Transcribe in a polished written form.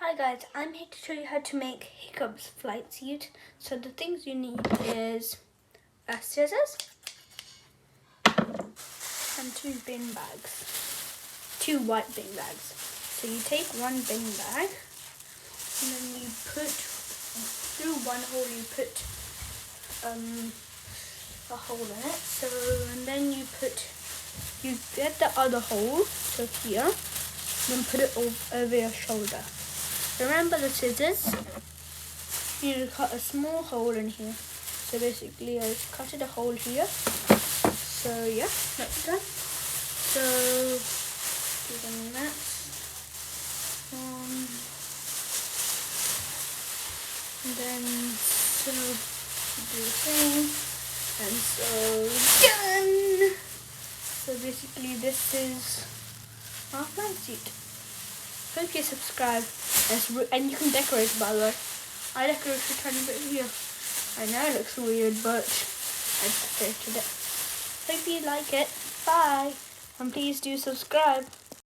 Hi guys, I'm here to show you how to make Hiccup's flight suit. So the things you need is scissors and two bin bags, two white bin bags. So you take one bin bag and then you put through one hole, you put a hole in it. So and then you get the other hole, so here, then put it over your shoulder. Remember the scissors? You need to cut a small hole in here. So basically I cut a hole here. So yeah, that's done. So do the next one. And then so do the same. And so done! So basically this is our flight suit. Hope you subscribe, and you can decorate, by the way. I decorated a tiny bit here. I know it looks weird, but I decorated it. Hope you like it. Bye, and please do subscribe.